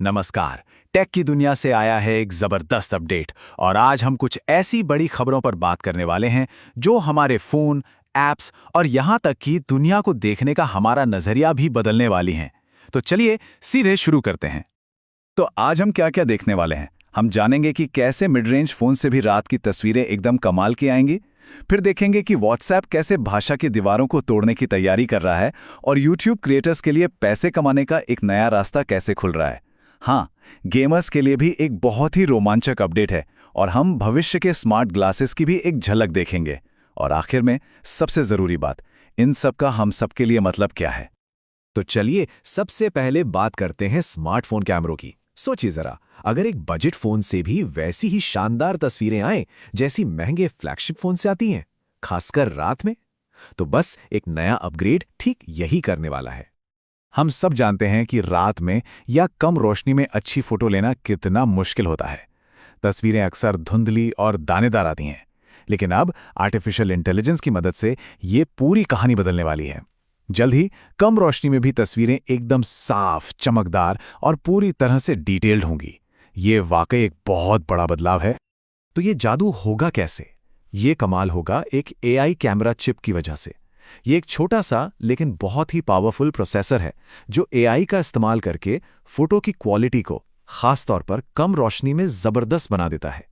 नमस्कार। टेक की दुनिया से आया है एक जबरदस्त अपडेट और आज हम कुछ ऐसी बड़ी खबरों पर बात करने वाले हैं जो हमारे फोन, एप्स और यहाँ तक कि दुनिया को देखने का हमारा नजरिया भी बदलने वाली हैं। तो चलिए सीधे शुरू करते हैं। तो आज हम क्या-क्या देखने वाले हैं? हम जानेंगे कि कैसे मिड रेंज फोन से भी रात की तस्वीरें एकदम कमाल की आएंगी। फिर देखेंगे कि व्हाट्सएप कैसे भाषा की दीवारों को तोड़ने की तैयारी कर रहा है और यूट्यूब क्रिएटर्स के लिए पैसे कमाने का एक नया रास्ता कैसे खुल रहा है। हाँ, गेमर्स के लिए भी एक बहुत ही रोमांचक अपडेट है और हम भविष्य के स्मार्ट ग्लासेस की भी एक झलक देखेंगे। और आखिर में सबसे जरूरी बात, इन सब का हम सब के लिए मतलब क्या है। तो चलिए सबसे पहले बात करते हैं स्मार्टफोन कैमरों की। सोचिए जरा, अगर एक बजट फोन से भी वैसी ही शानदार तस्वीरें आएं जैसी महंगे फ्लैगशिप फोन से आती हैं, खासकर रात में, तो बस एक नया अपग्रेड ठीक यही करने वाला है। हम सब जानते हैं कि रात में या कम रोशनी में अच्छी फोटो लेना कितना मुश्किल होता है। तस्वीरें अक्सर धुंधली और दानेदार आती हैं, लेकिन अब आर्टिफिशियल इंटेलिजेंस की मदद से ये पूरी कहानी बदलने वाली है। जल्द ही कम रोशनी में भी तस्वीरें एकदम साफ, चमकदार और पूरी तरह से डिटेल्ड होंगी। ये वाकई एक बहुत बड़ा बदलाव है। तो ये जादू होगा कैसे? ये कमाल होगा एक एआई कैमरा चिप की वजह से। ये एक छोटा सा लेकिन बहुत ही पावरफुल प्रोसेसर है जो एआई का इस्तेमाल करके फोटो की क्वालिटी को खास तौर पर कम रोशनी में जबरदस्त बना देता है।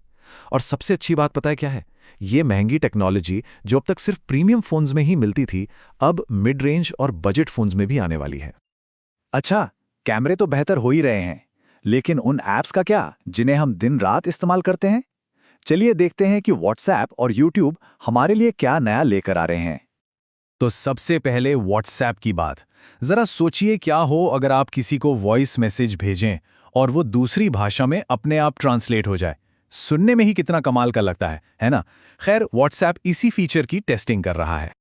और सबसे अच्छी बात पता है क्या है? ये महंगी टेक्नोलॉजी जो अब तक सिर्फ प्रीमियम फोन्स में ही मिलती थी, अब मिड रेंज और बजट फोन्स में भी आने वाली है। अच्छा, कैमरे तो बेहतर हो ही रहे हैं, लेकिन उन ऐप्स का क्या जिन्हें हम दिन रात इस्तेमाल करते हैं? चलिए देखते हैं कि व्हाट्सएप और यूट्यूब हमारे लिए क्या नया लेकर आ रहे हैं। तो सबसे पहले व्हाट्सएप की बात। जरा सोचिए क्या हो अगर आप किसी को वॉइस मैसेज भेजें और वो दूसरी भाषा में अपने आप ट्रांसलेट हो जाए। सुनने में ही कितना कमाल का लगता है ना? खैर, व्हाट्सएप इसी फीचर की टेस्टिंग कर रहा है।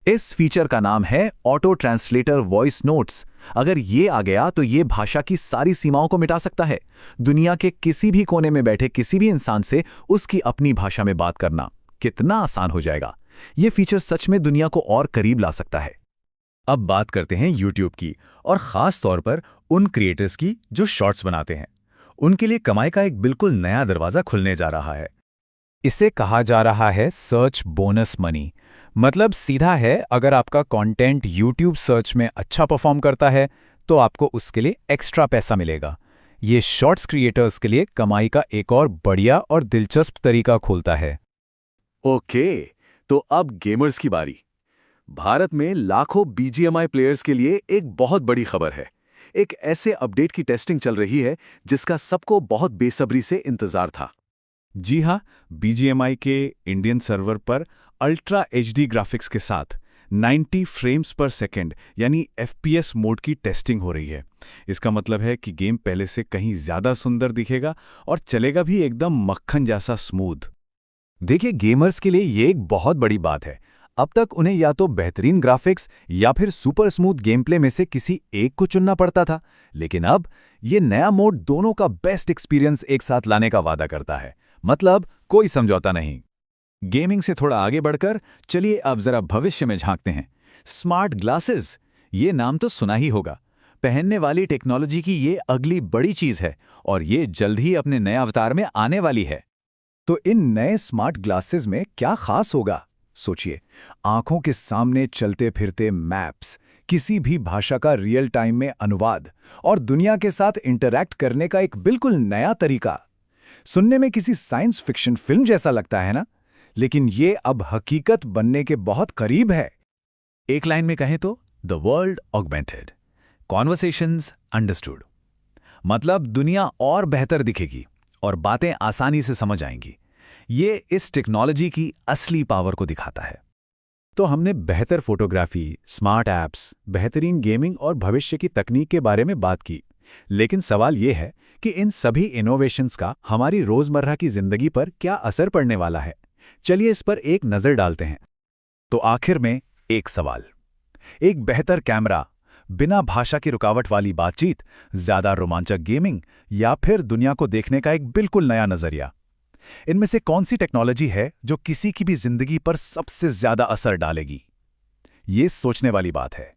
इस फीचर का नाम है ऑटो ट्रांसलेटर वॉइस नोट्स। अगर ये आ गया तो ये भाषा की सारी सीमाओं को मिटा सकता है। दुनिया के किसी भी कोने में बैठे किसी भी इंसान से उसकी अपनी भाषा में बात करना कितना आसान हो जाएगा। ये फीचर सच में दुनिया को और करीब ला सकता है। अब बात करते हैं YouTube की, और खास तौर पर उन क्रिएटर्स की जो शॉर्ट्स बनाते हैं। उनके लिए कमाई का एक बिल्कुल नया दरवाजा खुलने जा रहा है। इसे कहा जा रहा है सर्च बोनस मनी। मतलब सीधा है, अगर आपका कंटेंट YouTube सर्च में अच्छा परफॉर्म करता है तो आपको उसके लिए एक्स्ट्रा पैसा मिलेगा। ये शॉर्ट्स क्रिएटर्स के लिए कमाई का एक और बढ़िया और दिलचस्प तरीका खोलता है। ओके, तो अब गेमर्स की बारी। भारत में लाखों बीजीएमआई प्लेयर्स के लिए एक बहुत बड़ी खबर है। एक ऐसे अपडेट की टेस्टिंग चल रही है जिसका सबको बहुत बेसब्री से इंतजार था। जी हाँ, बीजीएमआई के इंडियन सर्वर पर अल्ट्रा एचडी ग्राफिक्स के साथ 90 फ्रेम्स पर सेकेंड यानी एफपीएस मोड की टेस्टिंग हो रही है। इसका मतलब है कि गेम पहले से कहीं ज्यादा सुंदर दिखेगा और चलेगा भी एकदम मक्खन जैसा स्मूथ। देखिए, गेमर्स के लिए ये एक बहुत बड़ी बात है। अब तक उन्हें या तो बेहतरीन ग्राफिक्स या फिर सुपर स्मूथ गेम प्ले में से किसी एक को चुनना पड़ता था, लेकिन अब ये नया मोड दोनों का बेस्ट एक्सपीरियंस एक साथ लाने का वादा करता है। मतलब कोई समझौता नहीं। गेमिंग से थोड़ा आगे बढ़कर चलिए अब जरा भविष्य में झांकते हैं। स्मार्ट ग्लासेस, ये नाम तो सुना ही होगा। पहनने वाली टेक्नोलॉजी की ये अगली बड़ी चीज है और ये जल्द ही अपने नए अवतार में आने वाली है। तो इन नए स्मार्ट ग्लासेस में क्या खास होगा? सोचिए, आंखों के सामने चलते फिरते मैप्स, किसी भी भाषा का रियल टाइम में अनुवाद और दुनिया के साथ इंटरैक्ट करने का एक बिल्कुल नया तरीका। सुनने में किसी साइंस फिक्शन फिल्म जैसा लगता है ना? लेकिन ये अब हकीकत बनने के बहुत करीब है। एक लाइन में कहें तो the world augmented, conversations understood. मतलब दुनिया और बेहतर दिखेगी और बातें आसानी से समझ आएंगी। ये इस टेक्नोलॉजी की असली पावर को दिखाता है। तो हमने बेहतर फोटोग्राफी, स्मार्ट ऐप्स, बेहतरीन गेमिंग और भविष्य की तकनीक के बारे में बात की। लेकिन सवाल ये है कि इन सभी इनोवेशंस का हमारी रोजमर्रा की जिंदगी पर क्या असर पड़ने वाला है। चलिए इस पर एक नजर डालते हैं। तो आखिर में एक सवाल, एक बेहतर कैमरा, बिना भाषा की रुकावट वाली बातचीत, ज्यादा रोमांचक गेमिंग या फिर दुनिया को देखने का एक बिल्कुल नया नजरिया। इनमें से कौन सी टेक्नोलॉजी है जो किसी की भी जिंदगी पर सबसे ज्यादा असर डालेगी? ये सोचने वाली बात है।